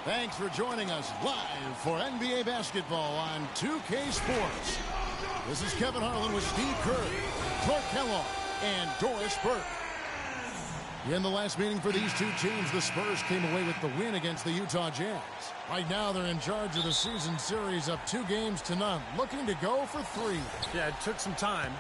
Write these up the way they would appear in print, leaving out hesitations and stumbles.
Thanks for joining us live for NBA basketball on 2K Sports. This is Kevin Harlan with Steve Kerr, Clark Kellogg, and Doris Burke. In the last meeting for these two teams, the Spurs came away with the win against the Utah Jazz. Right now, they're in charge of the season series up 2-0, looking to go for 3. Yeah, it took some time.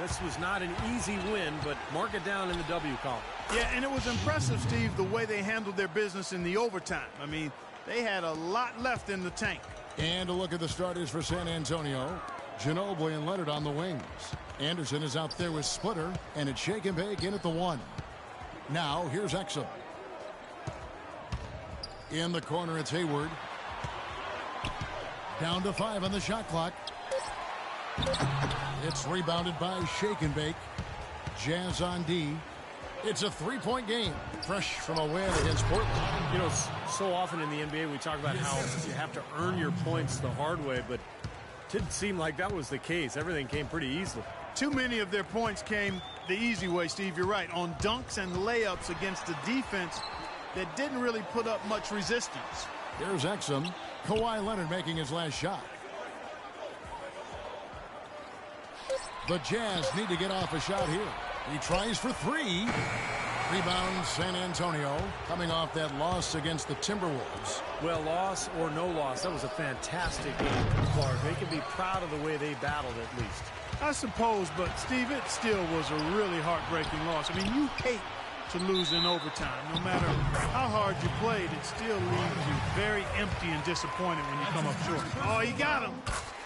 This was not an easy win, but mark it down in the W column. Yeah, and it was impressive, Steve, the way they handled their business in the overtime. I mean, they had a lot left in the tank. And a look at the starters for San Antonio. Ginobili and Leonard on the wings. Anderson is out there with Splitter, and it's shake and bake in at the 1. Now, here's Exum. In the corner, it's Hayward. Down to 5 on the shot clock. It's rebounded by Shake and Bake. Jazz on D. It's a 3-point game, fresh from a win against Portland. You know, so often in the NBA we talk about how you have to earn your points the hard way, but it didn't seem like that was the case. Everything came pretty easily. Too many of their points came the easy way, Steve. You're right, on dunks and layups against a defense that didn't really put up much resistance. Here's Exum. Kawhi Leonard making his last shot. The Jazz need to get off a shot here. He tries for 3. Rebound San Antonio, coming off that loss against the Timberwolves. Well, loss or no loss, that was a fantastic game, Clark. They can be proud of the way they battled at least. I suppose, but Steve, it still was a really heartbreaking loss. I mean, you hate to lose in overtime. No matter how hard you played, it still leaves you very empty and disappointed when you come up short. Oh, he got him.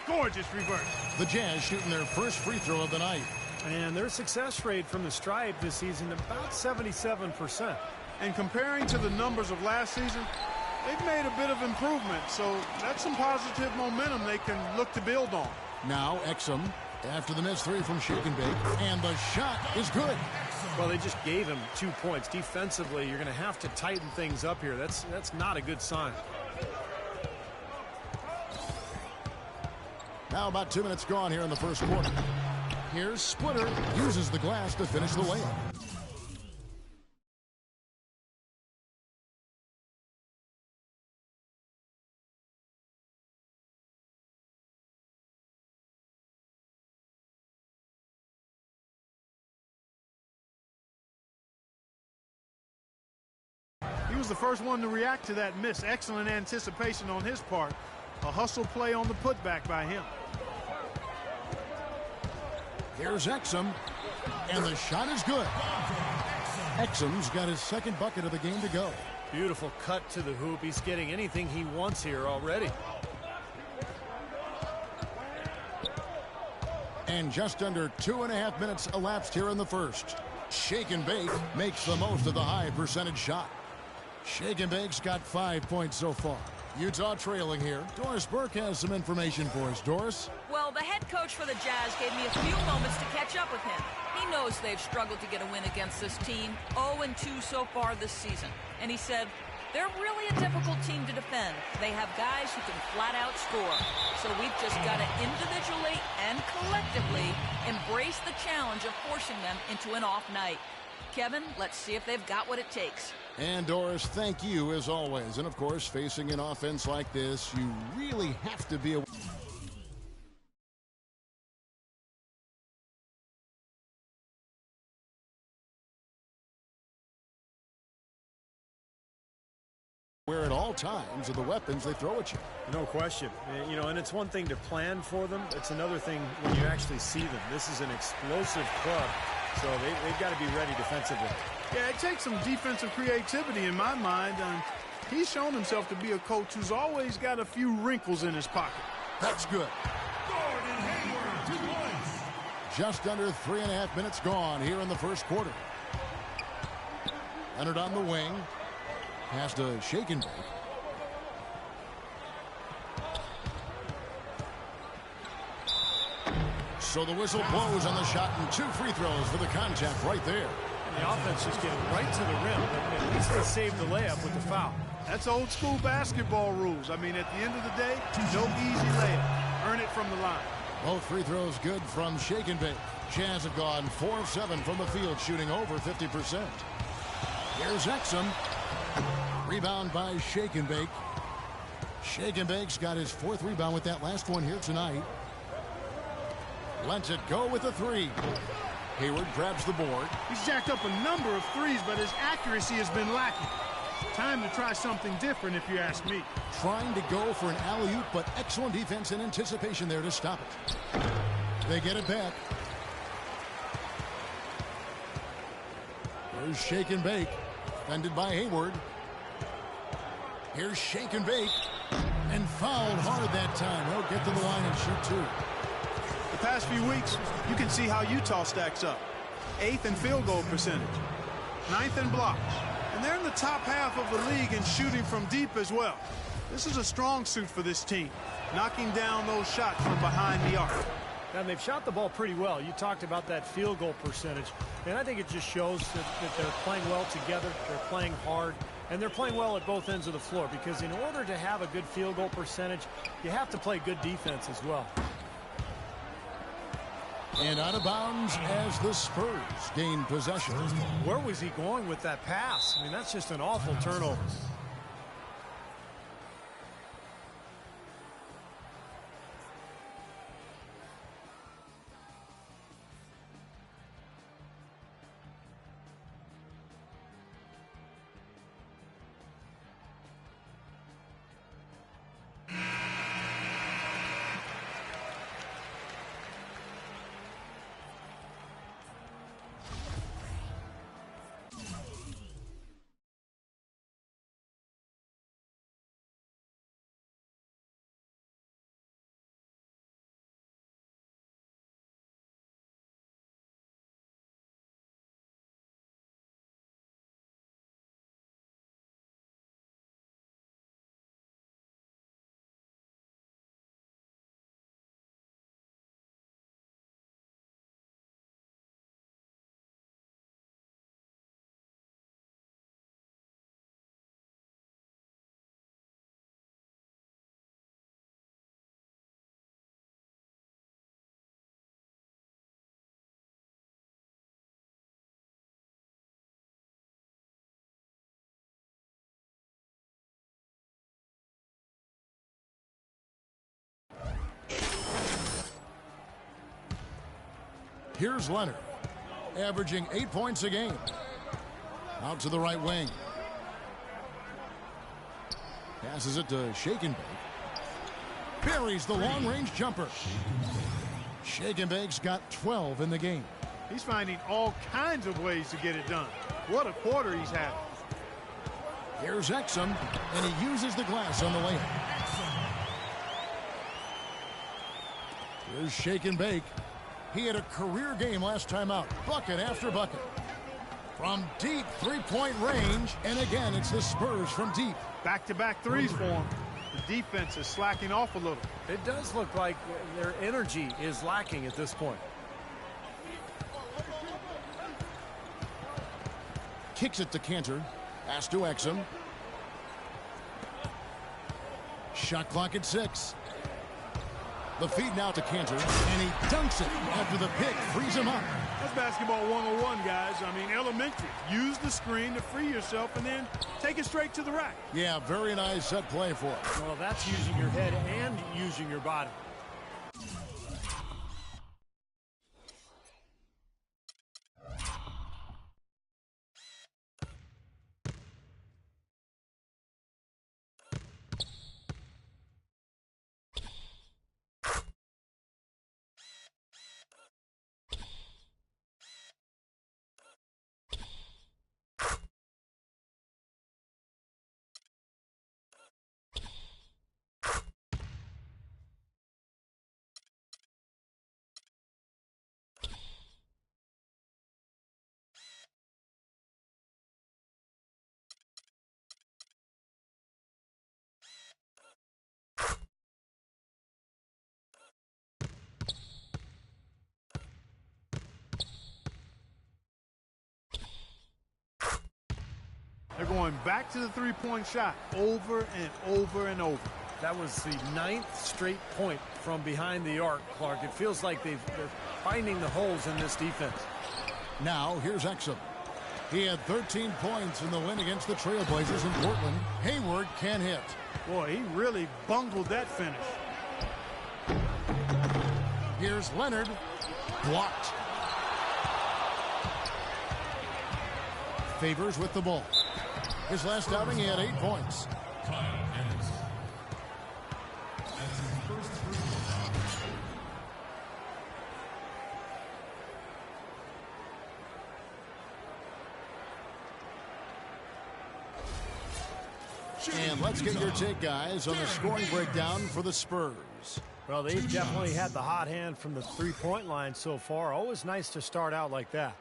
Gorgeous reverse. The Jazz shooting their first free throw of the night. And their success rate from the stripe this season, about 77%. And comparing to the numbers of last season, they've made a bit of improvement. So that's some positive momentum they can look to build on. Now Exum after the missed 3 from Shake and Bake. And the shot is good. Well, they just gave him 2 points. Defensively, you're going to have to tighten things up here. That's not a good sign. Now about 2 minutes gone here in the first quarter. Here's Splitter, uses the glass to finish the layup. He was the first one to react to that miss. Excellent anticipation on his part. A hustle play on the putback by him. Here's Exum, and the shot is good. Exum's got his second bucket of the game to go. Beautiful cut to the hoop. He's getting anything he wants here already. And just under 2.5 minutes elapsed here in the first. Shake and Bake makes the most of the high percentage shot. Shake and Bake's got 5 points so far. Utah trailing here. Doris Burke has some information for us. Doris? Well, the head coach for the Jazz gave me a few moments to catch up with him. He knows they've struggled to get a win against this team, 0-2 so far this season. And he said, they're really a difficult team to defend. They have guys who can flat out score. So we've just got to individually and collectively embrace the challenge of forcing them into an off night. Kevin, let's see if they've got what it takes. And Doris, thank you as always. And of course, facing an offense like this, you really have to be aware at all times of the weapons they throw at you. No question. You know, and it's one thing to plan for them. It's another thing when you actually see them. This is an explosive club, so they've got to be ready defensively. Yeah, it takes some defensive creativity in my mind. He's shown himself to be a coach who's always got a few wrinkles in his pocket. That's good. Just under 3.5 minutes gone here in the first quarter. Leonard on the wing. Pass to Shake and Bake. So the whistle blows on the shot and 2 free throws for the contact right there. And the offense just getting right to the rim. At least they saved the layup with the foul. That's old school basketball rules. I mean, at the end of the day, no easy layup. Earn it from the line. Both free throws good from Shake and Bake. Jazz have gone 4 of 7 from the field, shooting over 50%. Here's Exum. Rebound by Shake and Bake. Shake and Bake's got his 4th rebound with that last one here tonight. Lets it go with a 3. Hayward grabs the board. He's jacked up a number of threes, but his accuracy has been lacking. Time to try something different, if you ask me. Trying to go for an alley-oop, but excellent defense and anticipation there to stop it. They get it back. Here's Shake and Bake. Defended by Hayward. Here's Shake and Bake. And fouled hard that time. He'll get to the line and shoot 2. The past few weeks, you can see how Utah stacks up. 8th in field goal percentage. 9th in blocks. And they're in the top half of the league in shooting from deep as well. This is a strong suit for this team, knocking down those shots from behind the arc. And they've shot the ball pretty well. You talked about that field goal percentage, and I think it just shows that they're playing well together, they're playing hard, and they're playing well at both ends of the floor, because in order to have a good field goal percentage, you have to play good defense as well. And out of bounds as the Spurs gain possession. Where was he going with that pass? I mean, that's just an awful turnover. Here's Leonard, averaging 8 points a game. Out to the right wing. Passes it to Shake and Bake. Buries the long-range jumper. Shake and Bake's got 12 in the game. He's finding all kinds of ways to get it done. What a quarter he's having. Here's Exum, and he uses the glass on the layup. Here's Shake and Bake. He had a career game last time out. Bucket after bucket. From deep three-point range, and again, it's the Spurs from deep. Back-to-back threes for him. The defense is slacking off a little. It does look like their energy is lacking at this point. Kicks it to Cantor. Pass to Exum. Shot clock at 6. The feed now to Cantor, and he dunks it after the pick frees him up. That's basketball 101, guys. I mean, elementary. Use the screen to free yourself and then take it straight to the rack. Yeah, very nice set play for it. Well, that's using your head and using your body. They're going back to the three-point shot over and over and over. That was the 9th straight point from behind the arc, Clark. It feels like they're finding the holes in this defense. Now, here's Exum. He had 13 points in the win against the Trailblazers in Portland. Hayward can't hit. Boy, he really bungled that finish. Here's Leonard. Blocked. Favors with the ball. His last outing, he had 8 points. And let's get your take, guys, on the scoring breakdown for the Spurs. Well, they've definitely had the hot hand from the three-point line so far. Always nice to start out like that.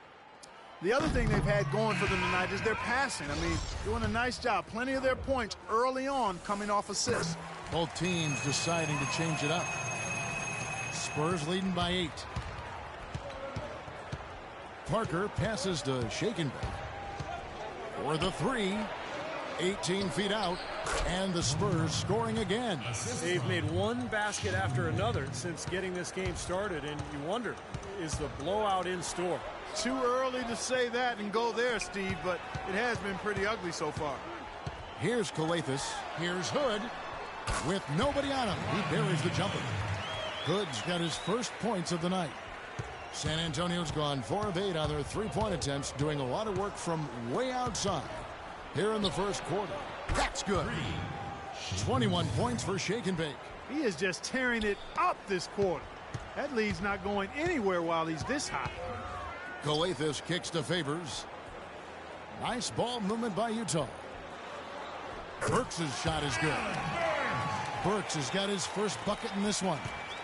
The other thing they've had going for them tonight is their passing. I mean, doing a nice job. Plenty of their points early on coming off assists. Both teams deciding to change it up. Spurs leading by 8. Parker passes to Shake and Bake for the 3. 18 feet out, and the Spurs scoring again. They've made one basket after another since getting this game started, and you wonder, is the blowout in store? Too early to say that and go there, Steve, but it has been pretty ugly so far. Here's Calathis. Here's Hood. With nobody on him, he buries the jumper. Hood's got his first points of the night. San Antonio's gone 4 of 8 on their three-point attempts, doing a lot of work from way outside. Here in the first quarter. That's good. 21 points for Shake and Bake. He is just tearing it up this quarter. That lead's not going anywhere while he's this hot. Calathis kicks to Favors. Nice ball movement by Utah. Burks' shot is good. Burks has got his first bucket in this one.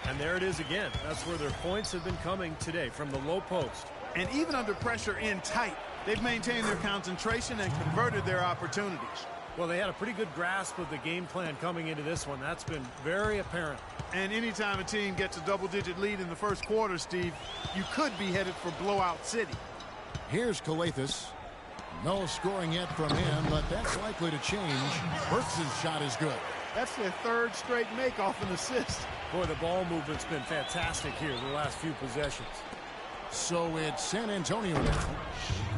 And there it is again. That's where their points have been coming today, from the low post. And even under pressure in tight, they've maintained their concentration and converted their opportunities. Well, they had a pretty good grasp of the game plan coming into this one. That's been very apparent. And anytime a team gets a double-digit lead in the first quarter, Steve, you could be headed for blowout city. Here's Calathis. No scoring yet from him, but that's likely to change. Burks' shot is good. That's their third straight make off an assist. Boy, the ball movement's been fantastic here the last few possessions. So it's San Antonio now.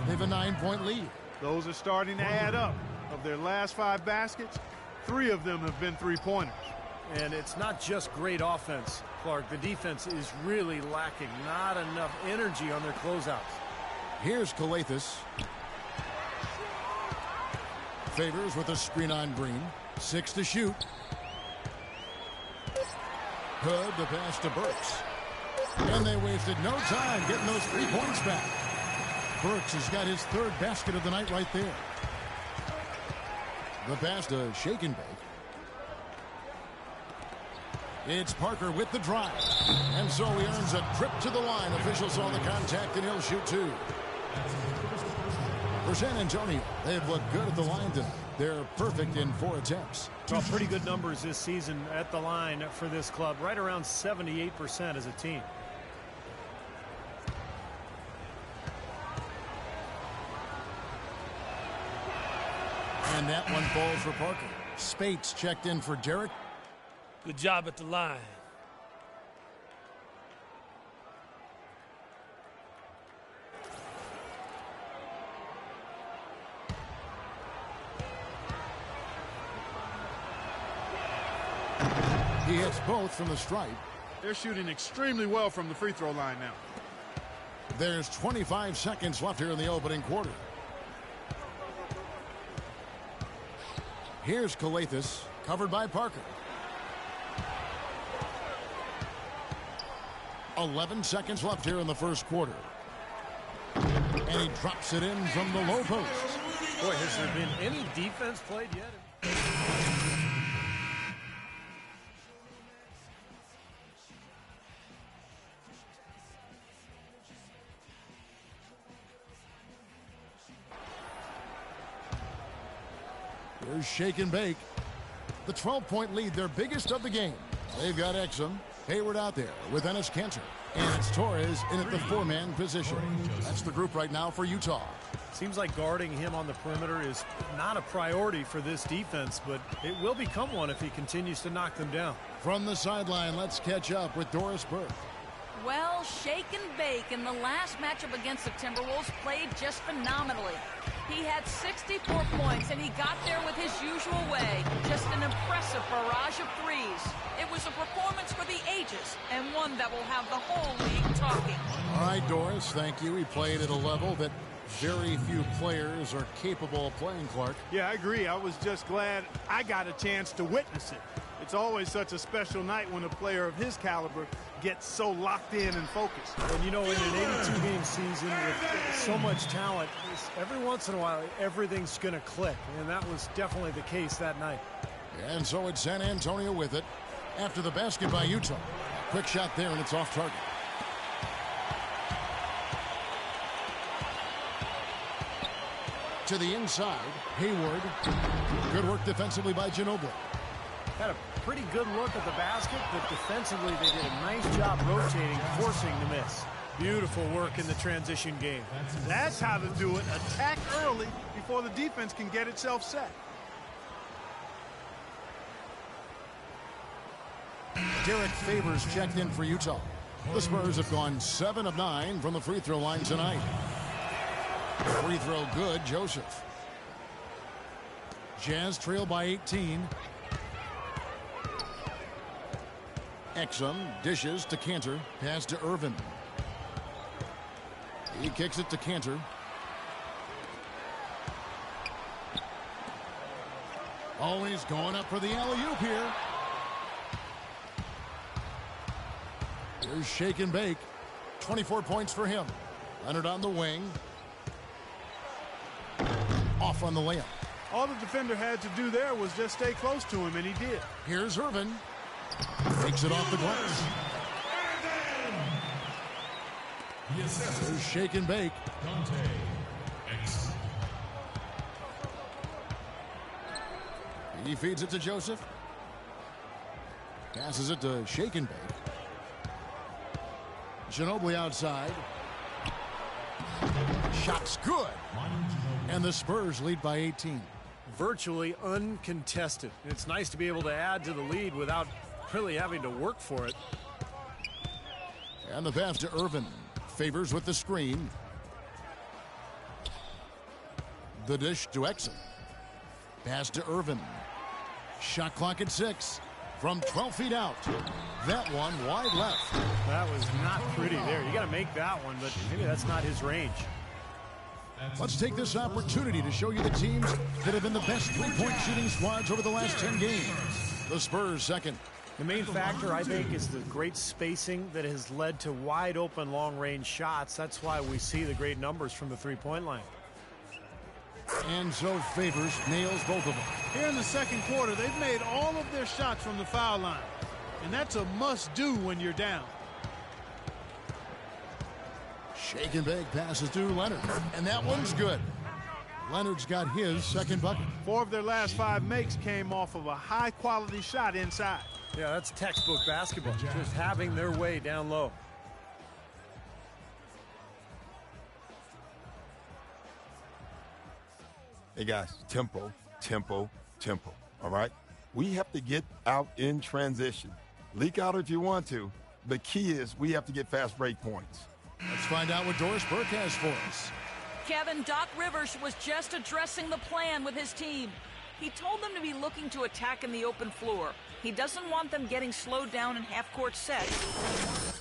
They have a 9-point lead. Those are starting to add up. Of their last 5 baskets, 3 of them have been three-pointers. And it's not just great offense, Clark. The defense is really lacking. Not enough energy on their closeouts. Here's Calathis. Favors with a screen on Green. 6 to shoot. Hood the pass to Burks. And they wasted no time getting those 3 points back. Burks has got his 3rd basket of the night right there. The pass to Shake and Bake. It's Parker with the drive. And so he earns a trip to the line. Officials saw the contact, and he'll shoot 2. For San Antonio, they've looked good at the line tonight. They're perfect in 4 attempts. Well, pretty good numbers this season at the line for this club. Right around 78% as a team. And that one falls for Parker. Spates checked in for Derek. Good job at the line. He hits both from the stripe. They're shooting extremely well from the free throw line now. There's 25 seconds left here in the opening quarter. Here's Calathis, covered by Parker. 11 seconds left here in the first quarter. And he drops it in from the low post. Boy, has there been any defense played yet? Here's Shake and Bake. The 12-point lead, their biggest of the game. They've got Exum, Hayward out there with Enes Kanter. And it's Torres in at the 4-man position. That's the group right now for Utah. Seems like guarding him on the perimeter is not a priority for this defense, but it will become one if he continues to knock them down. From the sideline, let's catch up with Doris Burke. Well, shake and bake in the last matchup against the Timberwolves played just phenomenally. He had 64 points, and he got there with his usual way. Just an impressive barrage of threes. It was a performance for the ages, and one that will have the whole league talking. All right, Doris, thank you. He played at a level that very few players are capable of playing, Clark. Yeah, I agree. I was just glad I got a chance to witness it. It's always such a special night when a player of his caliber gets so locked in and focused. And you know, in an 82-game season with so much talent, every once in a while, everything's going to click. And that was definitely the case that night. And so it's San Antonio with it after the basket by Utah. A quick shot there, and it's off target. To the inside, Hayward. Good work defensively by Ginobili. Had a pretty good look at the basket, but defensively they did a nice job rotating, forcing the miss. Beautiful work in the transition game. That's how to do it. Attack early before the defense can get itself set. Derek Favors checked in for Utah. The Spurs have gone 7 of 9 from the free throw line tonight. Free throw good, Joseph. Jazz trail by 18. Exum dishes to Cantor. Pass to Irvin. He kicks it to Cantor. Oh, he's going up for the alley-oop here. Here's shake and bake. 24 points for him. Leonard on the wing. Off on the layup. All the defender had to do there was just stay close to him, and he did. Here's Irvin. Takes it off the glass. Here's shake and bake. He feeds it to Joseph. Passes it to shake and bake. Ginobili outside. Shot's good. And the Spurs lead by 18. Virtually uncontested. It's nice to be able to add to the lead without really having to work for it. And the pass to Irvin. Favors with the screen. The dish to Exum. Pass to Irvin. Shot clock at 6. From 12 feet out. That one wide left. That was not pretty there. You got to make that one, but maybe that's not his range. Let's take this opportunity to show you the teams that have been the best three-point shooting squads over the last 10 games. The Spurs second. The main factor, I think, is the great spacing that has led to wide-open long-range shots. That's why we see the great numbers from the three-point line. And so Favors nails both of them. Here in the second quarter, they've made all of their shots from the foul line. And that's a must-do when you're down. Shake and bake passes to Leonard. And that one's good. Leonard's got his second bucket. 4 of their last 5 makes came off of a high-quality shot inside. Yeah, that's textbook basketball. Just having their way down low. Hey, guys, tempo, tempo, tempo, all right? We have to get out in transition. Leak out if you want to. The key is we have to get fast break points. Let's find out what Doris Burke has for us. Kevin, Doc Rivers was just addressing the plan with his team. He told them to be looking to attack in the open floor. He doesn't want them getting slowed down in half-court sets.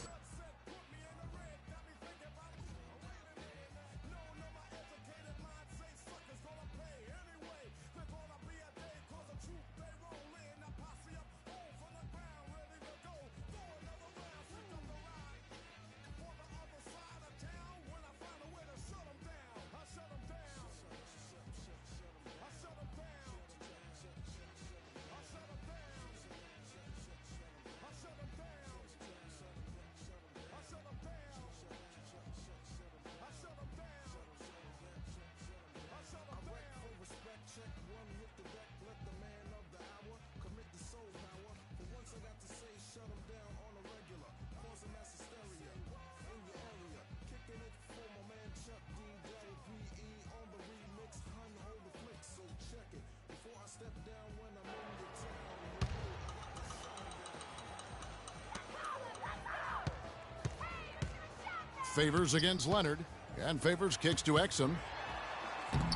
Favors against Leonard. And Favors kicks to Exum.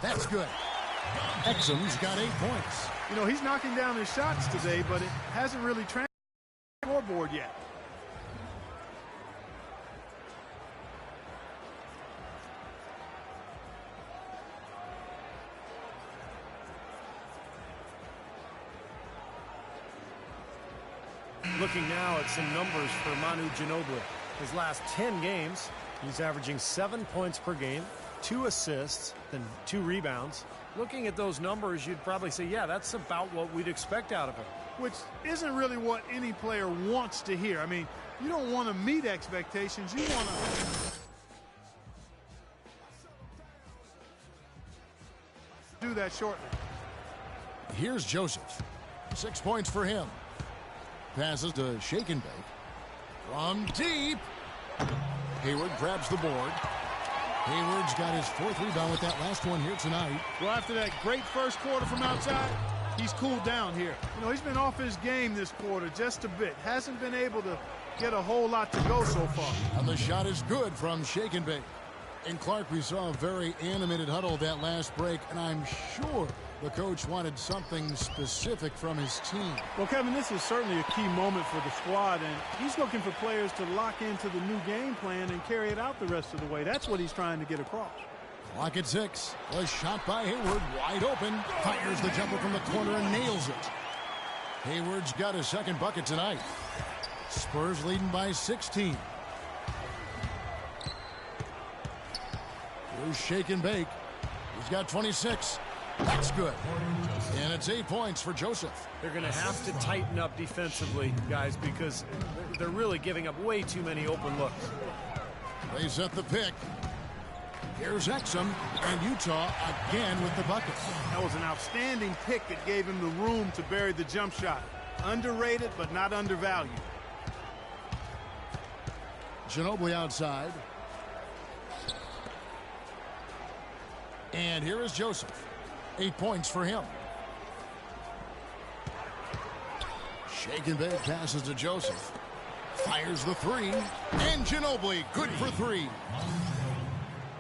That's good. Exum's got 8 points. You know, he's knocking down his shots today, but it hasn't really translated to the scoreboard yet. Looking now at some numbers for Manu Ginobili. His last 10 games, he's averaging 7 points per game, 2 assists, then 2 rebounds. Looking at those numbers, you'd probably say, yeah, that's about what we'd expect out of him. Which isn't really what any player wants to hear. I mean, you don't want to meet expectations. You want to do that shortly. Here's Joseph. 6 points for him. Passes to Shake and Bake. From deep. Hayward grabs the board. Hayward's got his 4th rebound with that last one here tonight. Well, after that great first quarter from outside, he's cooled down here. You know, he's been off his game this quarter just a bit. Hasn't been able to get a whole lot to go so far. And the shot is good from Shake and Bake. And Clark, we saw a very animated huddle that last break, and I'm sure the coach wanted something specific from his team. Well, Kevin, this is certainly a key moment for the squad, and he's looking for players to lock into the new game plan and carry it out the rest of the way. That's what he's trying to get across. Clock at 6. A shot by Hayward, wide open. Fires the jumper from the corner and nails it. Hayward's got his 2nd bucket tonight. Spurs leading by 16. Here's Shake and Bake. He's got 26. That's good. And it's 8 points for Joseph. They're going to have to tighten up defensively, guys, because they're really giving up way too many open looks. They set the pick. Here's Exum, and Utah again with the bucket. That was an outstanding pick that gave him the room to bury the jump shot. Underrated, but not undervalued. Ginobili outside. And here is Joseph. 8 points for him. Shake and Bake passes to Joseph. Fires the 3. And Ginobili, good for 3.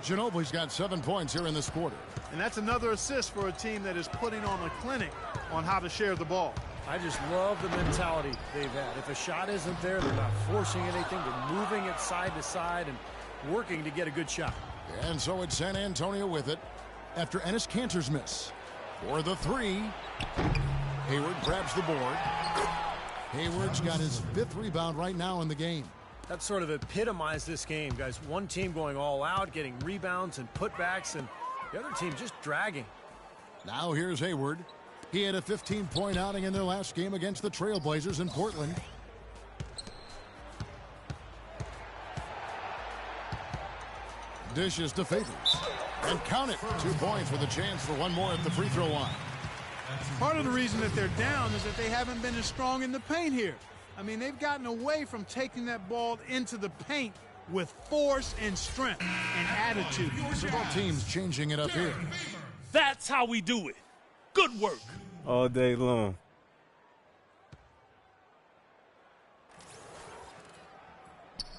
Ginobili's got 7 points here in this quarter. And that's another assist for a team that is putting on a clinic on how to share the ball. I just love the mentality they've had. If a shot isn't there, they're not forcing anything. They're moving it side to side and working to get a good shot. And so it's San Antonio with it after Enes Kanter's miss. For the 3. Hayward grabs the board. Hayward's got his 5th rebound right now in the game. That sort of epitomized this game, guys. One team going all out, getting rebounds and putbacks, and the other team just dragging. Now here's Hayward. He had a 15-point outing in their last game against the Trailblazers in Portland. Dishes to Favors. And count it. 2 points with a chance for one more at the free throw line. Part of the reason that they're down is that they haven't been as strong in the paint here. I mean, they've gotten away from taking that ball into the paint with force and strength and attitude. So both teams changing it up here. That's how we do it. Good work. All day long.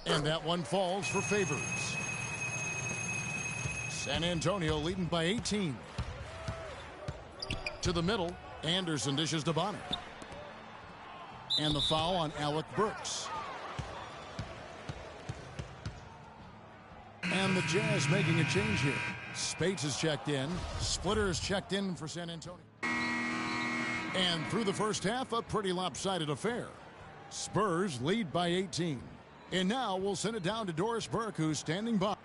And that one falls for Favors. San Antonio leading by 18. To the middle, Anderson dishes to Bonner. And the foul on Alec Burks. And the Jazz making a change here. Spates is checked in. Splitter is checked in for San Antonio. And through the first half, a pretty lopsided affair. Spurs lead by 18. And now we'll send it down to Doris Burke, who's standing by.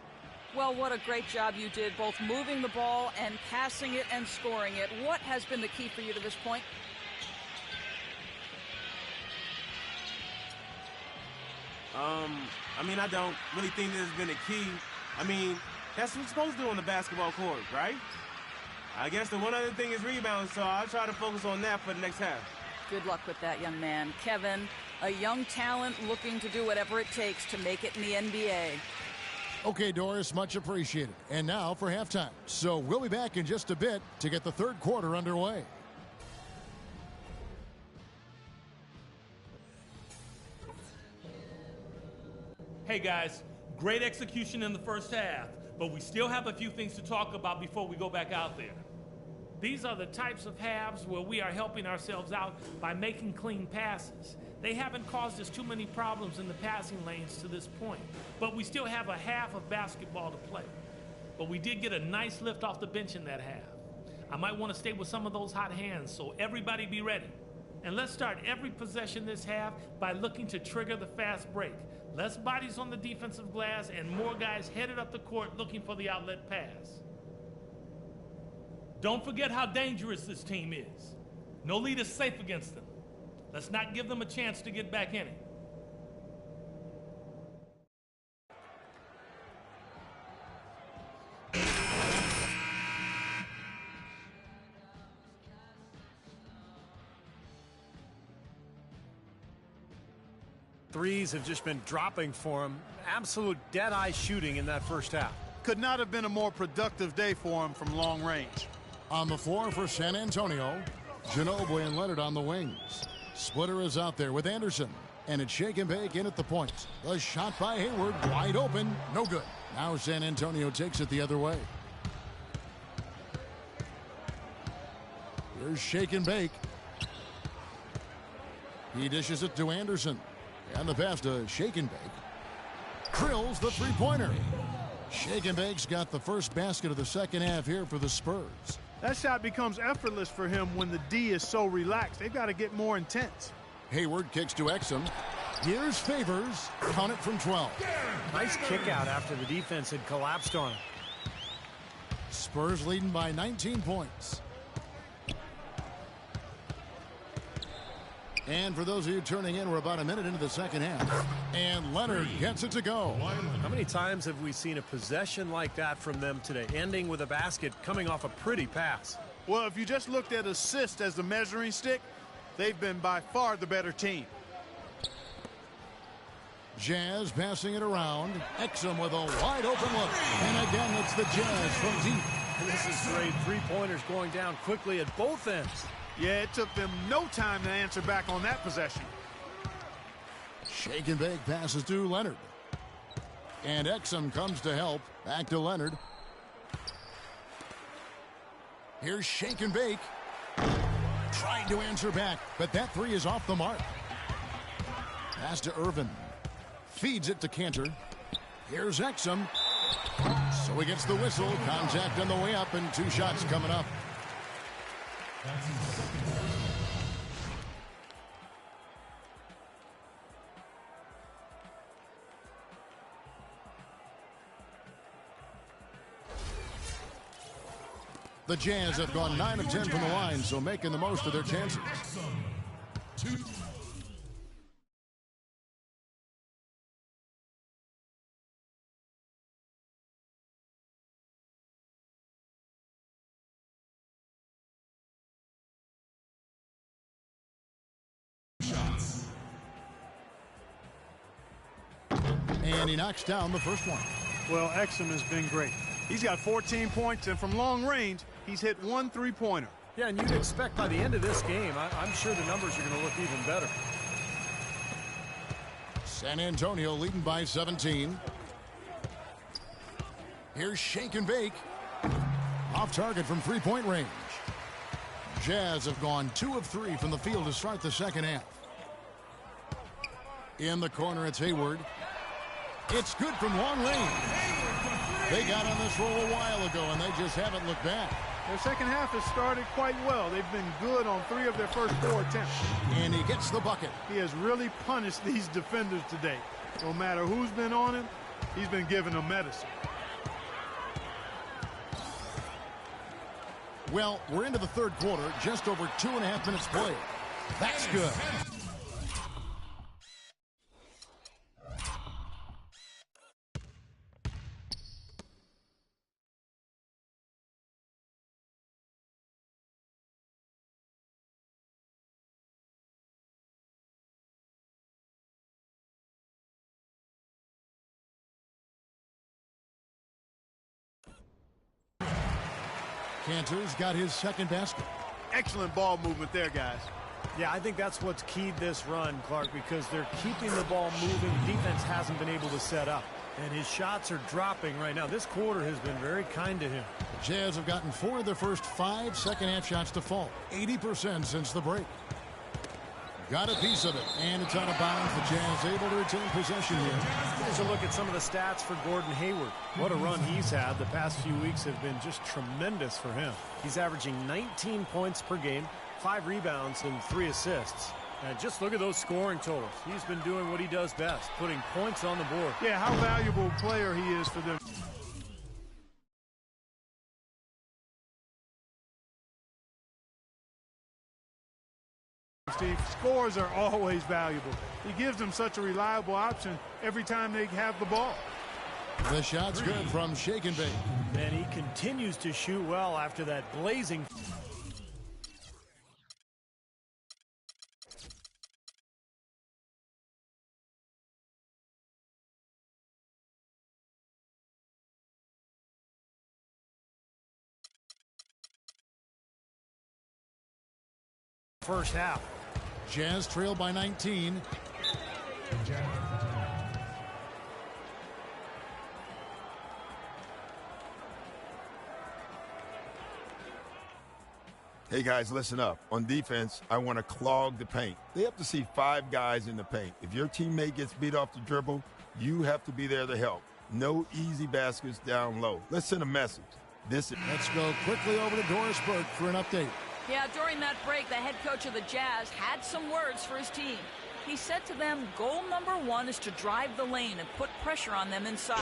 Well, what a great job you did, both moving the ball and passing it and scoring it. What has been the key for you to this point? I mean, I don't really think this has been a key. I mean, that's what you're supposed to do on the basketball court, right? I guess the one other thing is rebounds, so I'll try to focus on that for the next half. Good luck with that, young man. Kevin, a young talent looking to do whatever it takes to make it in the NBA. Okay, Doris, much appreciated. And now for halftime. So we'll be back in just a bit to get the third quarter underway. Hey guys, Great execution in the first half, but we still have a few things to talk about before we go back out there. These are the types of halves where we are helping ourselves out by making clean passes. They haven't caused us too many problems in the passing lanes to this point, but we still have a half of basketball to play. But we did get a nice lift off the bench in that half. I might want to stay with some of those hot hands, so everybody be ready. And let's start every possession this half by looking to trigger the fast break. Less bodies on the defensive glass and more guys headed up the court looking for the outlet pass. Don't forget how dangerous this team is. No lead is safe against them. Let's not give them a chance to get back in it. Threes have just been dropping for him. Absolute dead-eye shooting in that first half. Could not have been a more productive day for him from long range. On the floor for San Antonio, Ginobili and Leonard on the wings. Splitter is out there with Anderson. And it's shake and bake in at the point. The shot by Hayward, wide open, no good. Now San Antonio takes it the other way. Here's shake and bake. He dishes it to Anderson. And the pass to shake and bake. Drills the three-pointer. Shake and bake's got the first basket of the second half here for the Spurs. That shot becomes effortless for him when the D is so relaxed. They've got to get more intense. Hayward kicks to Exum. Here's Favors. Count it from 12. Nice kick out after the defense had collapsed on him. Spurs leading by 19 points. And for those of you turning in, we're about a minute into the second half. And Leonard gets it to go. How many times have we seen a possession like that from them today, ending with a basket coming off a pretty pass? Well, if you just looked at assists as the measuring stick, they've been by far the better team. Jazz passing it around. Exum with a wide open look. And again, it's the Jazz from deep. This is great. Three-pointers going down quickly at both ends. Yeah, it took them no time to answer back on that possession. Shake and bake passes to Leonard. And Exum comes to help. Back to Leonard. Here's shake and bake. Trying to answer back, but that three is off the mark. Pass to Irvin. Feeds it to Cantor. Here's Exum. So he gets the whistle. Contact on the way up and two shots coming up. The Jazz have gone 9 of 10 from the line, so making the most of their chances. And he knocks down the first one. Well, Exum has been great. He's got 14 points, and from long range, he's hit 1 3-pointer. Yeah, and you'd expect by the end of this game, I'm sure the numbers are going to look even better. San Antonio leading by 17. Here's shake and bake. Off target from three-point range. Jazz have gone 2 of 3 from the field to start the second half. In the corner, it's Hayward. It's good from long range. They got on this roll a while ago, and they just haven't looked back. Their second half has started quite well. They've been good on 3 of their first 4 attempts. And he gets the bucket. He has really punished these defenders today. No matter who's been on him, he's been giving them medicine. Well, we're into the third quarter, just over 2.5 minutes played. That's good. Cantor's got his second basket. Excellent ball movement there, guys. Yeah, I think that's what's keyed this run, Clark, because they're keeping the ball moving. Defense hasn't been able to set up. And his shots are dropping right now. This quarter has been very kind to him. The Jazz have gotten 4 of their first 5 second-half shots to fall. 80% since the break. Got a piece of it, and it's out of bounds. The Jazz able to retain possession here. Here's a look at some of the stats for Gordon Hayward. What a run he's had. The past few weeks have been just tremendous for him. He's averaging 19 points per game, 5 rebounds, and 3 assists. And just look at those scoring totals. He's been doing what he does best, putting points on the board. Yeah, how valuable player he is for them. Steve, scores are always valuable. He gives them such a reliable option every time they have the ball. The shot's good from Shake and Bake. And he continues to shoot well after that blazing. First half. Jazz trail by 19. Hey, guys, listen up. On defense, I want to clog the paint. They have to see 5 guys in the paint. If your teammate gets beat off the dribble, you have to be there to help. No easy baskets down low. Let's send a message. Let's go quickly over to Doris Burke for an update. Yeah, during that break, the head coach of the Jazz had some words for his team. He said to them, goal number 1 is to drive the lane and put pressure on them inside.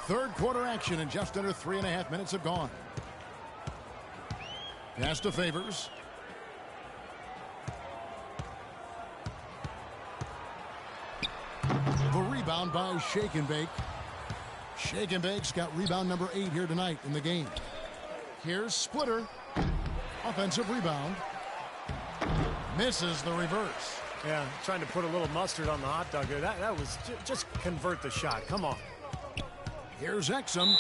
Third quarter action, and just under 3.5 minutes have gone. Pass to Favors. The rebound by Shake and Bake. Shake and Bake's got rebound number 8 here tonight in the game. Here's Splitter. Offensive rebound. Misses the reverse. Yeah, trying to put a little mustard on the hot dog there. That was just convert the shot. Come on. Here's Exum,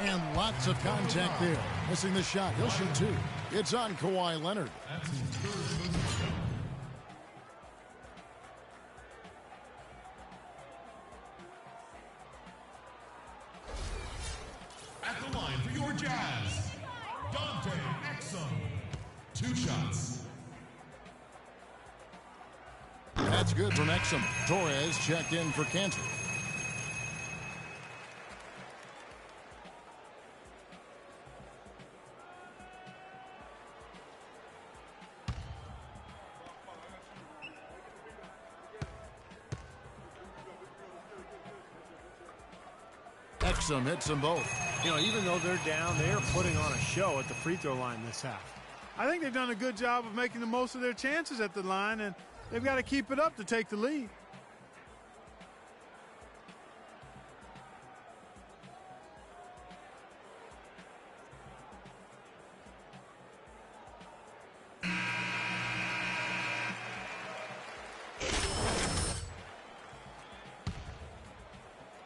and lots of contact there. Missing the shot. He'll shoot 2. It's on Kawhi Leonard. At the line for your Jazz, Dante Exum. 2 shots. That's good from Exum. Torres checked in for Cantor. Exum hits them both. You know, even though they're down, they are putting on a show at the free throw line this half. I think they've done a good job of making the most of their chances at the line, and they've got to keep it up to take the lead.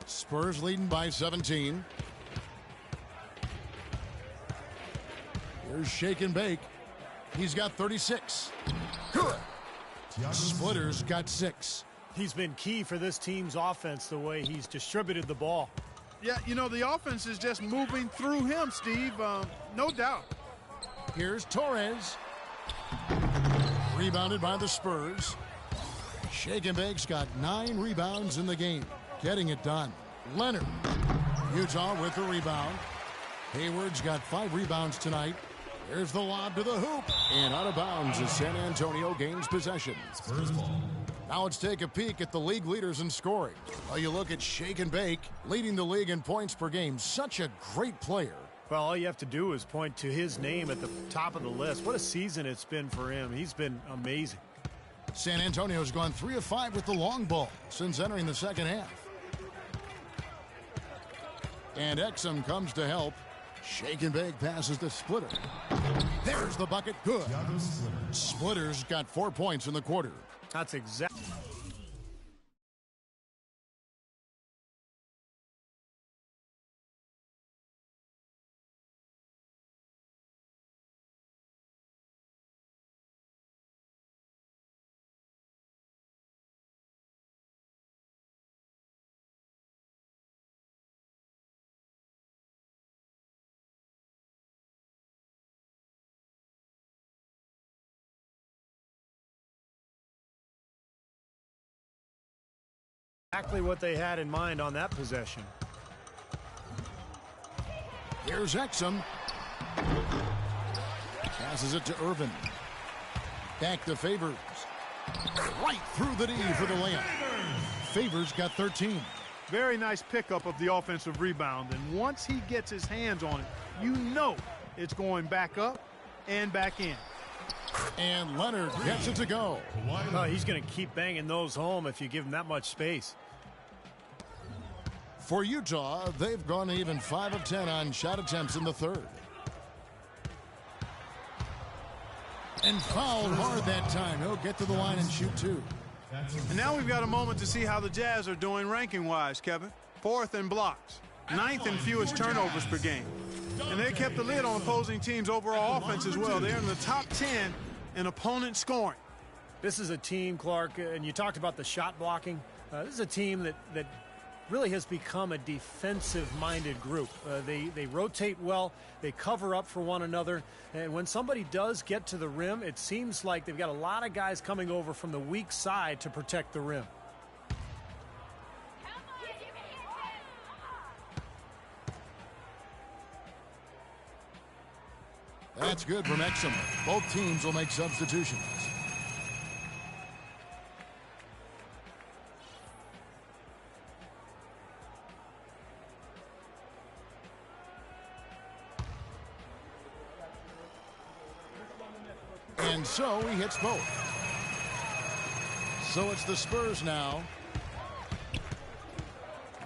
Spurs leading by 17. Here's Shake and Bake. He's got 36. Good. Splitter's got 6. He's been key for this team's offense, the way he's distributed the ball. Yeah, you know, the offense is just moving through him, Steve. No doubt. Here's Torres. Rebounded by the Spurs. Shake and Bake's got 9 rebounds in the game. Getting it done. Leonard. Utah with the rebound. Hayward's got 5 rebounds tonight. There's the lob to the hoop. And out of bounds as San Antonio gains possession. Spurs ball. Now let's take a peek at the league leaders in scoring. Well, you look at Shake and Bake, leading the league in points per game. Such a great player. Well, all you have to do is point to his name at the top of the list. What a season it's been for him. He's been amazing. San Antonio's gone 3 of 5 with the long ball since entering the second half. And Exum comes to help. Shake and bake passes to Splitter. There's the bucket. Good. Splitter's got 4 points in the quarter. That's exactly. Exactly what they had in mind on that possession. Here's Exum. Passes it to Irvin. Back to Favors. Right through the D for the layup. Favors got 13. Very nice pickup of the offensive rebound. And once he gets his hands on it, you know it's going back up and back in. And Leonard gets it to go. Oh, he's going to keep banging those home if you give him that much space. For Utah, they've gone even 5 of 10 on shot attempts in the third. And fouled hard that time. He'll get to the line and shoot 2. And now we've got a moment to see how the Jazz are doing ranking-wise, Kevin. 4th in blocks, 9th in fewest turnovers per game. And they kept the lid on opposing teams' overall offense as well. They're in the top 10 in opponent scoring. This is a team, Clark, and you talked about the shot blocking. This is a team that really has become a defensive-minded group. They rotate well, they cover up for one another, and when somebody does get to the rim, it seems like they've got a lot of guys coming over from the weak side to protect the rim. That's good from Exum. Both teams will make substitutions. And so he hits both. So it's the Spurs now.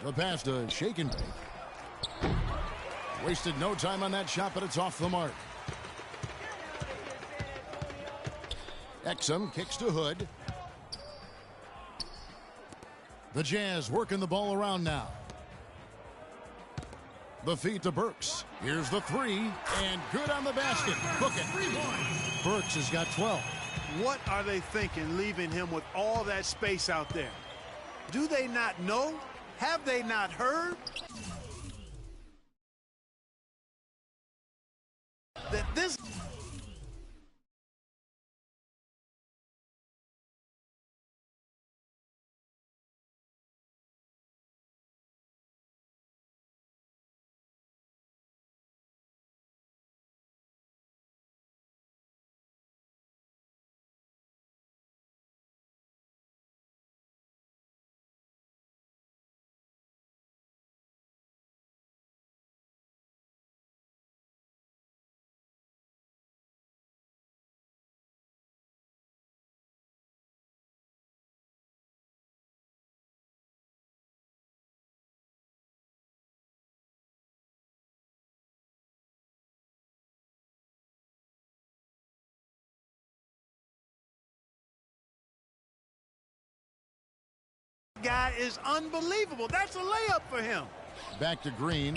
The pass to Shake and Bake. Wasted no time on that shot, but it's off the mark. Exum kicks to Hood. The Jazz working the ball around now. The feed to Burks. Here's the 3, and good on the basket. Book it. Burks has got 12. What are they thinking, leaving him with all that space out there? Do they not know? Have they not heard that this... guy is unbelievable. That's a layup for him. Back to Green,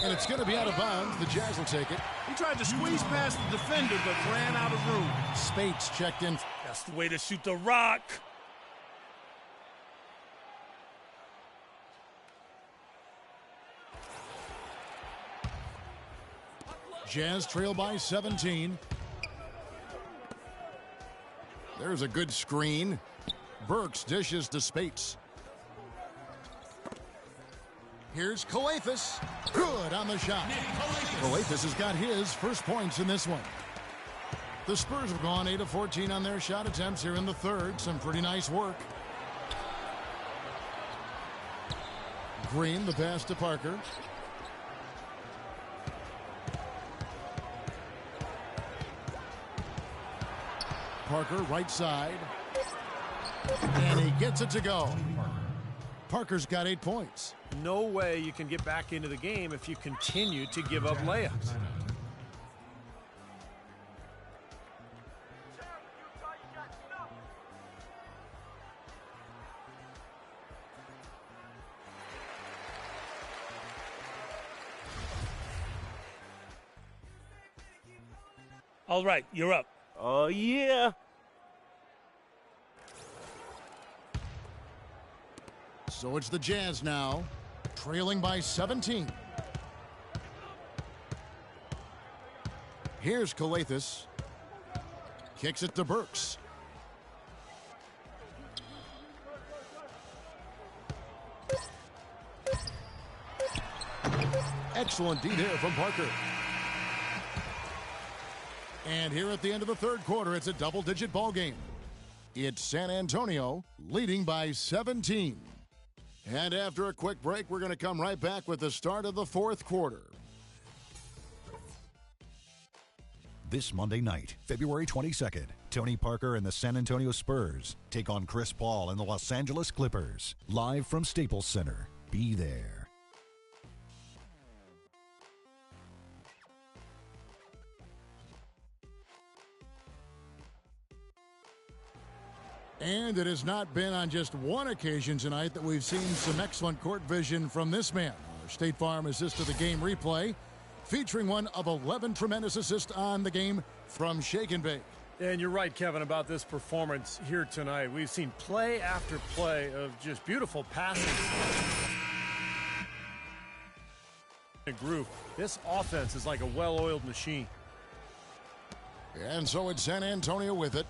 and it's going to be out of bounds. The Jazz will take it. He tried to squeeze past the defender, but ran out of room. Spates checked in. That's the way to shoot the rock. Jazz trail by 17. There's a good screen. Burks dishes to Spates. Here's Coathis. Good on the shot. Coathis has got his first points in this one. The Spurs have gone 8 of 14 on their shot attempts here in the third. Some pretty nice work. Green, the pass to Parker. Parker, right side. And he gets it to go. Parker's got 8 points. No way you can get back into the game if you continue to give up layups. All right, you're up. Oh, yeah. So it's the Jazz now, trailing by 17. Here's Calathis. Kicks it to Burks. Excellent D there from Parker. And here at the end of the third quarter, it's a double-digit ball game. It's San Antonio leading by 17. And after a quick break, we're going to come right back with the start of the fourth quarter. This Monday night, February 22nd, Tony Parker and the San Antonio Spurs take on Chris Paul and the Los Angeles Clippers. Live from Staples Center. Be there. And it has not been on just one occasion tonight that we've seen some excellent court vision from this man. Our State Farm assist to the game replay, featuring one of 11 tremendous assists on the game from Shake and Bake. And you're right, Kevin, about this performance here tonight. We've seen play after play of just beautiful passing. A group. This offense is like a well-oiled machine. And so it's San Antonio with it.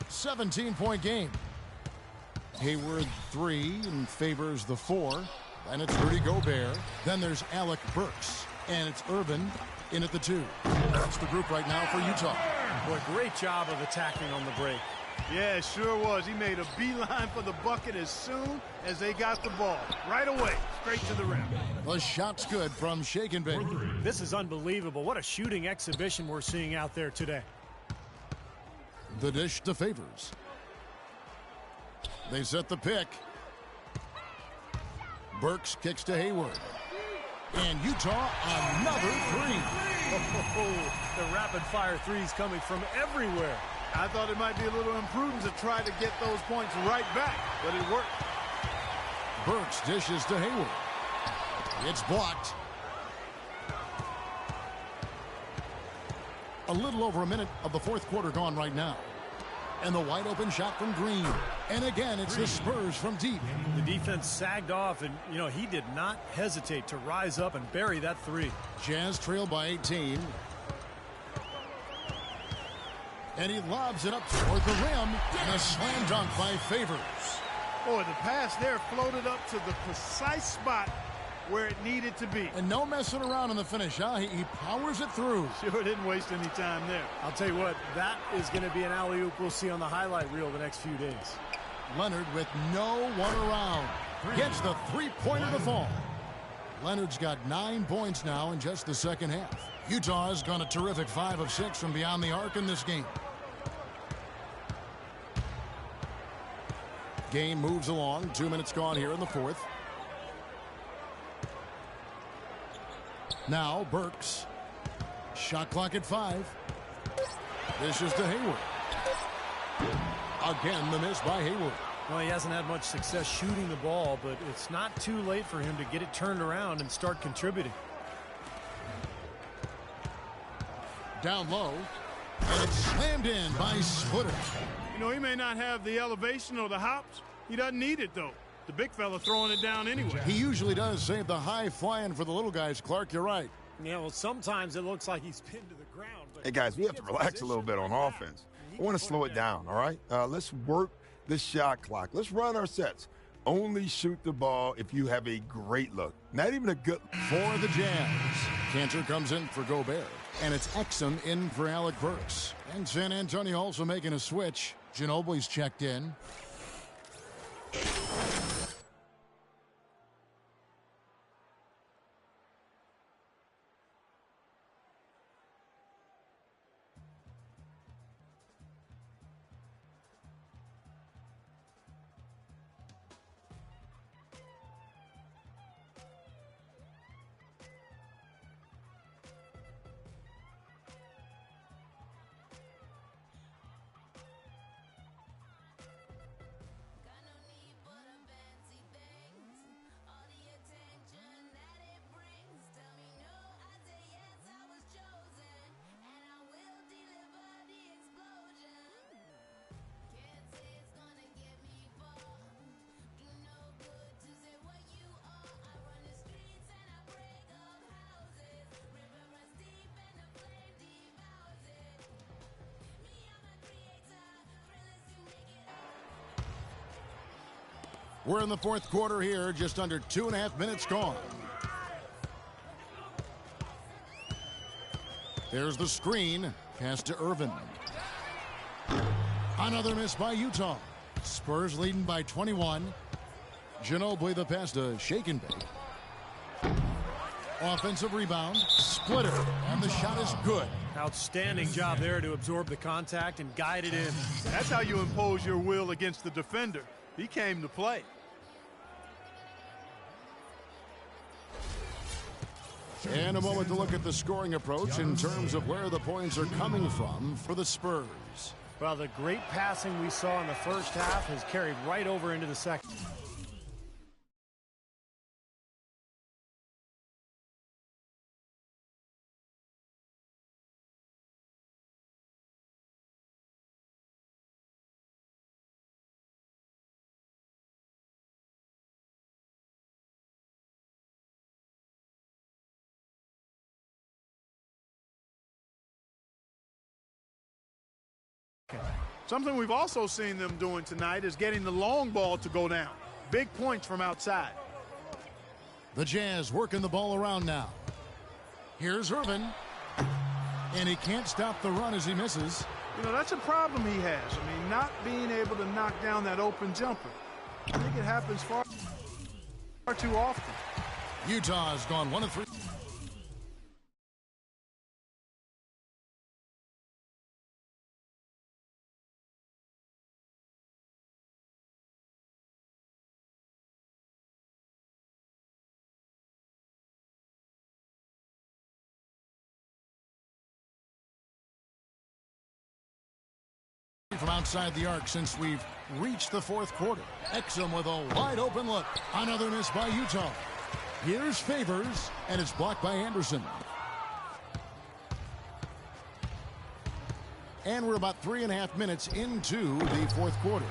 17-point game. Hayward 3 and favors the 4. And it's Rudy Gobert. Then there's Alec Burks. And it's Urban in at the 2. That's the group right now for Utah. Boy, great job of attacking on the break. Yeah, it sure was. He made a beeline for the bucket as soon as they got the ball. Right away, straight to the rim. The shot's good from Shake and Bake. This is unbelievable. What a shooting exhibition we're seeing out there today. The dish to Favors. They set the pick. Burks kicks to Hayward. And Utah, another 3. The rapid-fire threes coming from everywhere. I thought it might be a little imprudent to try to get those points right back, but it worked. Burks dishes to Hayward. It's blocked. A little over a minute of the fourth quarter gone right now. And the wide open shot from Green. And again, it's the Spurs from deep. The defense sagged off, and, he did not hesitate to rise up and bury that 3. Jazz trail by 18. And he lobs it up toward the rim. And a slam dunk by Favors. Boy, the pass there floated up to the precise spot where it needed to be. And no messing around in the finish, huh? He powers it through. Sure didn't waste any time there. I'll tell you what, that is going to be an alley-oop we'll see on the highlight reel the next few days. Leonard with no one around. Gets the three-pointer to fall. Leonard's got 9 points now in just the second half. Utah has gone a terrific 5 of 6 from beyond the arc in this game. Game moves along. 2 minutes gone here in the fourth. Now Burks. Shot clock at 5. This is to Hayward. Again, the miss by Hayward. Well, he hasn't had much success shooting the ball, but it's not too late for him to get it turned around and start contributing. Down low. And it's slammed in by Splitter. He may not have the elevation or the hops. He doesn't need it, though. The big fella throwing it down anyway. He usually does save the high flying for the little guys. Clark, you're right. Yeah, well, sometimes it looks like he's pinned to the ground. But hey, guys, we have to relax a little bit on offense. I want to slow it down, all right? Let's work this shot clock. Let's run our sets. Only shoot the ball if you have a great look. Not even a good for the Jazz. Cantor comes in for Gobert. And it's Exum in for Alec Burks. And San Antonio also making a switch. Ginobili's checked in. We're in the fourth quarter here, just under 2.5 minutes gone. There's the screen. Pass to Irvin. Another miss by Utah. Spurs leading by 21. Ginobili the pass to Shake and Bake. Offensive rebound. Splitter. And the shot is good. Outstanding job there to absorb the contact and guide it in. That's how you impose your will against the defender. He came to play. And a moment to look at the scoring approach in terms of where the points are coming from for the Spurs. Well, the great passing we saw in the first half has carried right over into the second. Something we've also seen them doing tonight is getting the long ball to go down. Big points from outside. The Jazz working the ball around now. Here's Irvin. And he can't stop the run as he misses. You know, that's a problem he has. I mean, not being able to knock down that open jumper. I think it happens far too often. Utah has gone 1 of 3. From outside the arc since we've reached the fourth quarter. Exum with a wide open look. Another miss by Utah. Here's Favors, and it's blocked by Anderson. And we're about 3.5 minutes into the fourth quarter.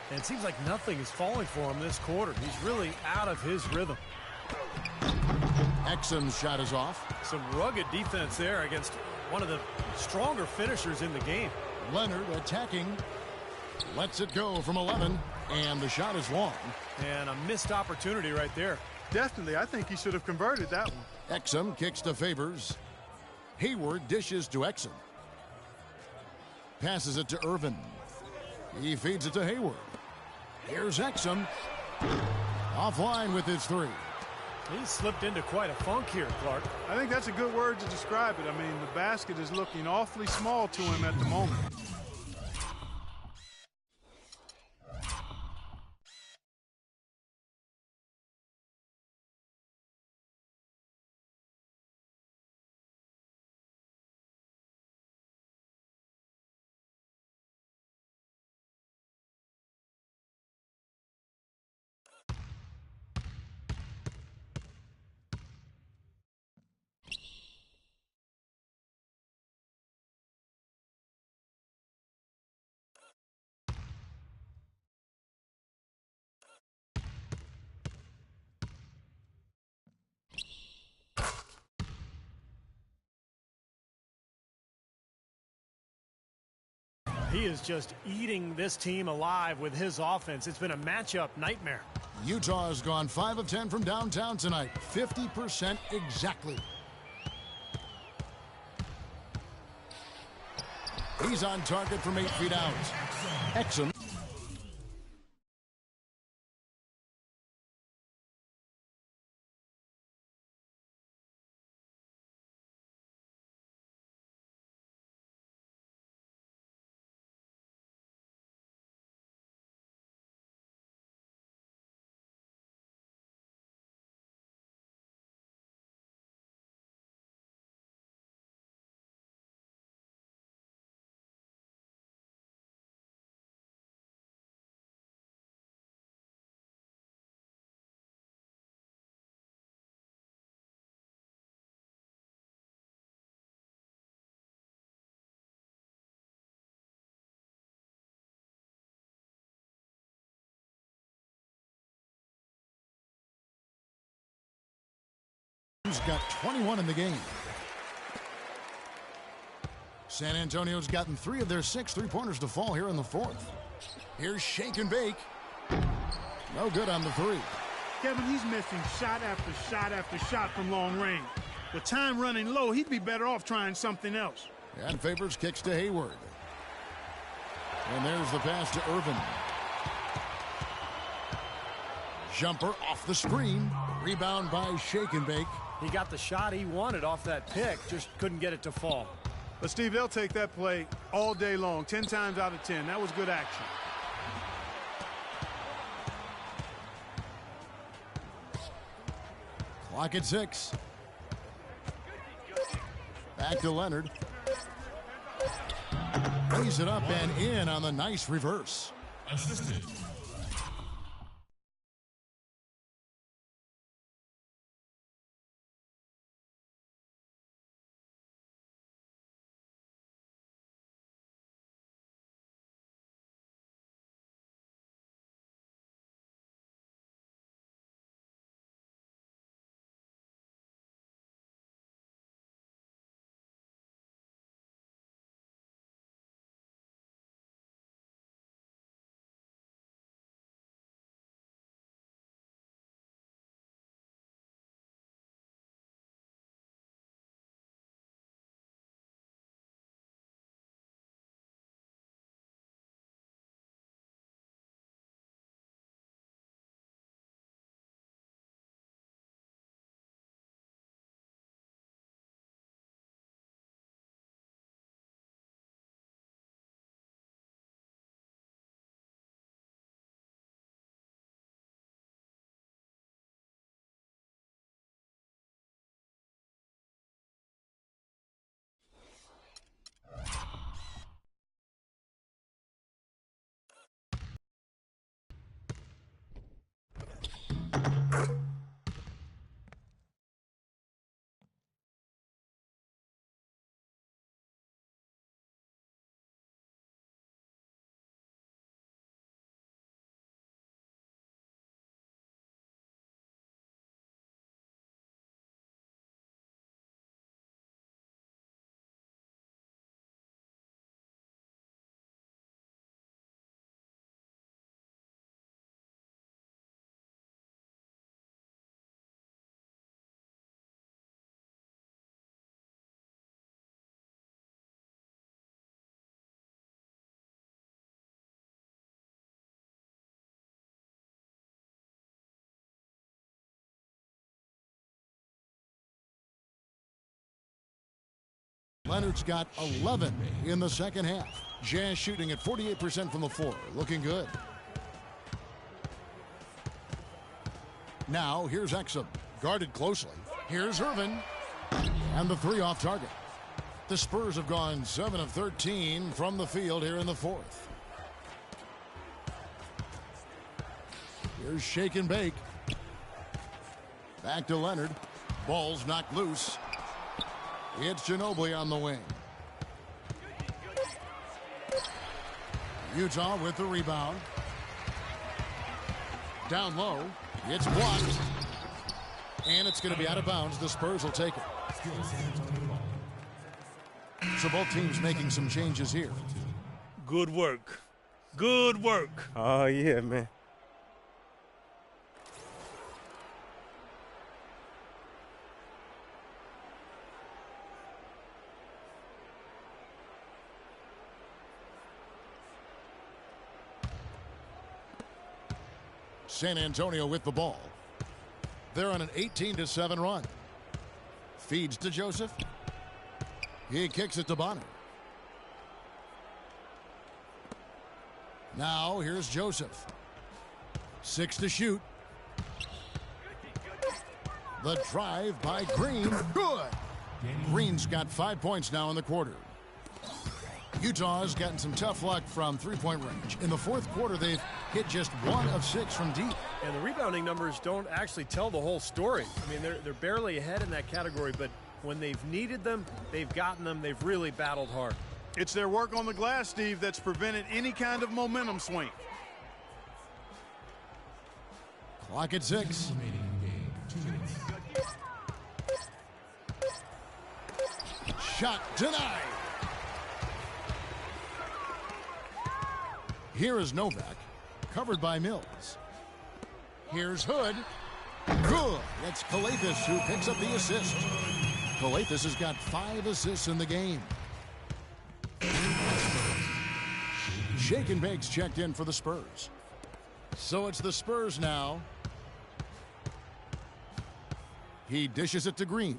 And it seems like nothing is falling for him this quarter. He's really out of his rhythm. Exum's shot is off. Some rugged defense there against one of the stronger finishers in the game. Leonard attacking. Lets it go from 11. And the shot is long. And a missed opportunity right there. Definitely, I think he should have converted that one. Exum kicks to Favors. Hayward dishes to Exum. Passes it to Irvin. He feeds it to Hayward. Here's Exum. Offline with his three. He slipped into quite a funk here, Clark. I think that's a good word to describe it. I mean, the basket is looking awfully small to him at the moment. He is just eating this team alive with his offense. It's been a matchup nightmare. Utah has gone 5 of 10 from downtown tonight. 50% exactly. He's on target from 8 feet out. Exum. He's got 21 in the game. San Antonio's gotten 3 of their 6 3-pointers to fall here in the fourth. Here's Shake and Bake. No good on the three. Kevin, he's missing shot after shot after shot from long range. With time running low, he'd be better off trying something else. And Favors kicks to Hayward. And there's the pass to Irvin. Jumper off the screen. Rebound by Shake and Bake. He got the shot he wanted off that pick, just couldn't get it to fall. But, Steve, they'll take that play all day long, 10 times out of 10. That was good action. Clock at 6. Back to Leonard. Lays it up and in on the nice reverse. Assisted. Leonard's got 11 in the second half. Jazz shooting at 48% from the floor. Looking good. Now here's Exum. Guarded closely. Here's Irvin. And the three off target. The Spurs have gone 7 of 13 from the field here in the fourth. Here's Shake and Bake. Back to Leonard. Ball's knocked loose. It's Ginobili on the wing. Utah with the rebound. Down low. It's blocked. And it's going to be out of bounds. The Spurs will take it. So both teams making some changes here. Good work. Good work. Oh, yeah, man. San Antonio with the ball. They're on an 18-7 run. Feeds to Joseph. He kicks it to Bonner. Now here's Joseph. 6 to shoot. The drive by Green. Good. Green's got 5 points now in the quarter. Utah's gotten some tough luck from three-point range. In the fourth quarter, they've hit just 1 of 6 from deep. And the rebounding numbers don't actually tell the whole story. I mean, they're barely ahead in that category, but when they've needed them, they've gotten them. They've really battled hard. It's their work on the glass, Steve, that's prevented any kind of momentum swing. Clock at 6. Shot denied. Here is Novak, covered by Mills. Here's Hood. Good. It's Calathis who picks up the assist. Calathis has got 5 assists in the game. Shake and Bake's checked in for the Spurs. So it's the Spurs now. He dishes it to Green.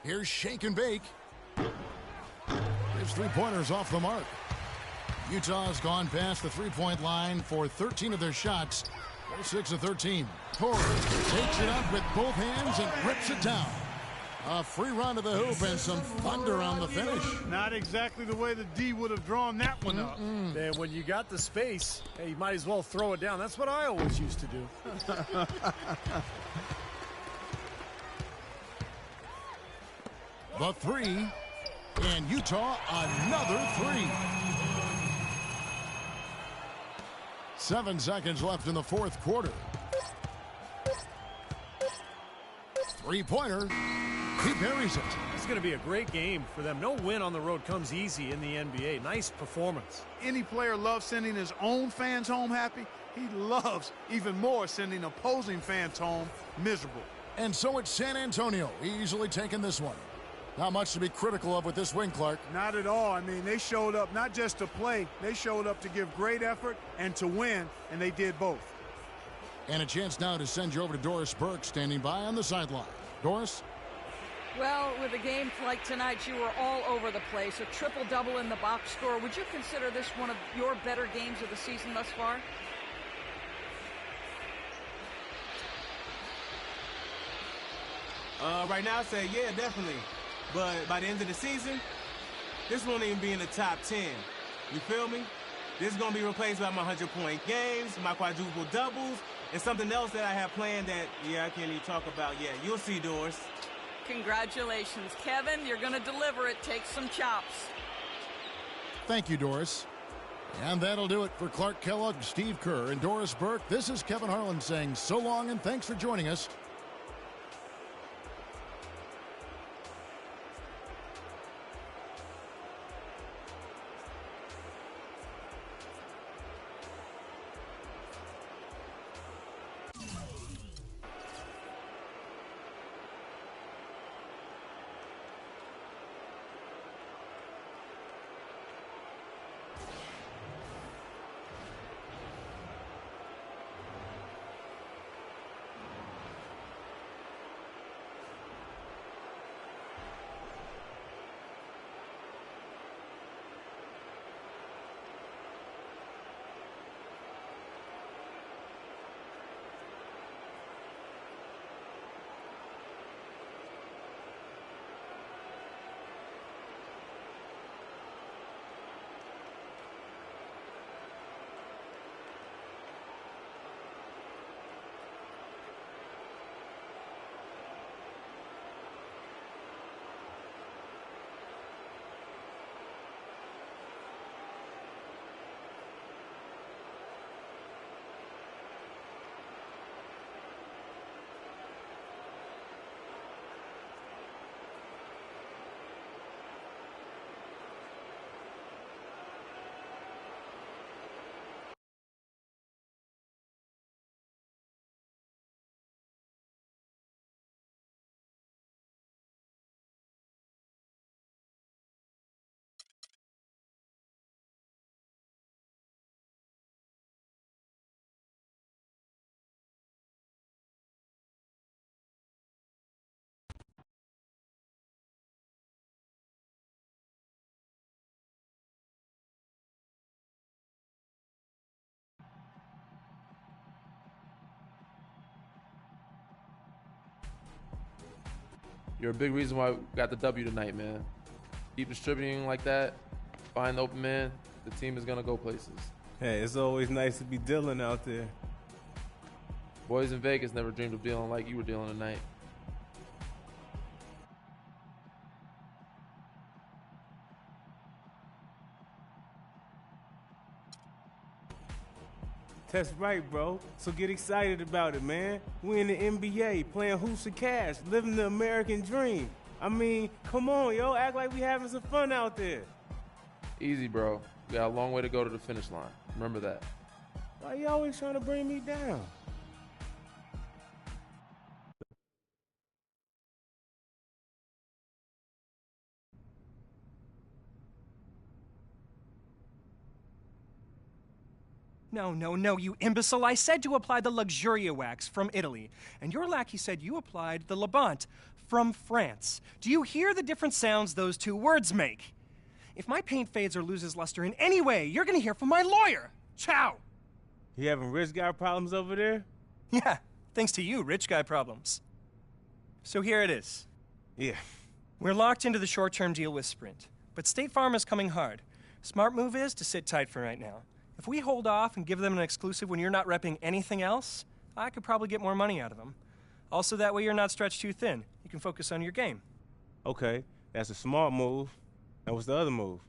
Here's Shake and Bake. His three-pointers off the mark. Utah's gone past the three-point line for 13 of their shots. They're 6 of 13. Torres takes it up with both hands and rips it down. A free run to the hoop and some thunder on the finish. Not exactly the way the D would have drawn that one up. And when you got the space, hey, you might as well throw it down. That's what I always used to do. The three, and Utah another three. 7 seconds left in the fourth quarter. Three-pointer. He buries it. It's going to be a great game for them. No win on the road comes easy in the NBA. Nice performance. Any player loves sending his own fans home happy. He loves even more sending opposing fans home miserable. And so it's San Antonio easily taking this one. Not much to be critical of with this win, Clark. Not at all. I mean, they showed up not just to play. They showed up to give great effort and to win, and they did both. And a chance now to send you over to Doris Burke standing by on the sideline. Doris? Well, with a game like tonight, you were all over the place. A triple-double in the box score. Would you consider this one of your better games of the season thus far? Right now, I say, yeah, definitely. But by the end of the season, this won't even be in the top 10. You feel me? This is going to be replaced by my 100-point games, my quadruple doubles, and something else that I have planned that, I can't even talk about yet. You'll see, Doris. Congratulations, Kevin. You're going to deliver it. Take some chops. Thank you, Doris. And that'll do it for Clark Kellogg, Steve Kerr, and Doris Burke. This is Kevin Harlan saying so long and thanks for joining us. You're a big reason why we got the W tonight, man. Keep distributing like that. Find the open man. The team is going to go places. Hey, it's always nice to be dealing out there. Boys in Vegas never dreamed of dealing like you were dealing tonight. That's right, bro. So get excited about it, man. We in the NBA, playing hoops and cash, living the American dream. I mean, come on, yo. Act like we having some fun out there. Easy, bro. We got a long way to go to the finish line. Remember that. Why you always trying to bring me down? No, no, no, you imbecile. I said to apply the Luxuria wax from Italy, and your lackey said you applied the Labant from France. Do you hear the different sounds those two words make? If my paint fades or loses luster in any way, you're gonna hear from my lawyer. Ciao! You having rich guy problems over there? Yeah, thanks to you, rich guy problems. So here it is. Yeah. We're locked into the short-term deal with Sprint, but State Farm is coming hard. Smart move is to sit tight for right now. If we hold off and give them an exclusive when you're not repping anything else, I could probably get more money out of them. Also, that way you're not stretched too thin. You can focus on your game. Okay, that's a smart move. And what's the other move?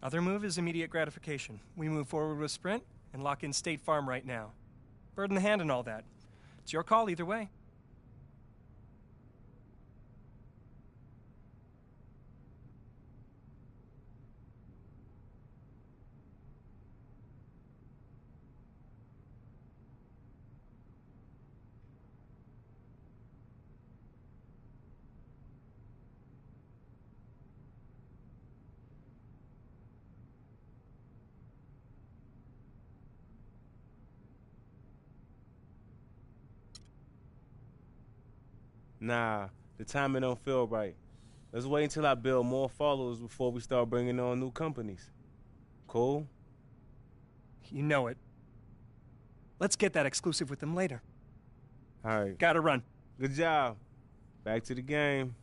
Other move is immediate gratification. We move forward with Sprint and lock in State Farm right now. Bird in the hand and all that. It's your call either way. Nah, the timing don't feel right. Let's wait until I build more followers before we start bringing on new companies. Cool? You know it. Let's get that exclusive with them later. All right. Gotta run. Good job. Back to the game.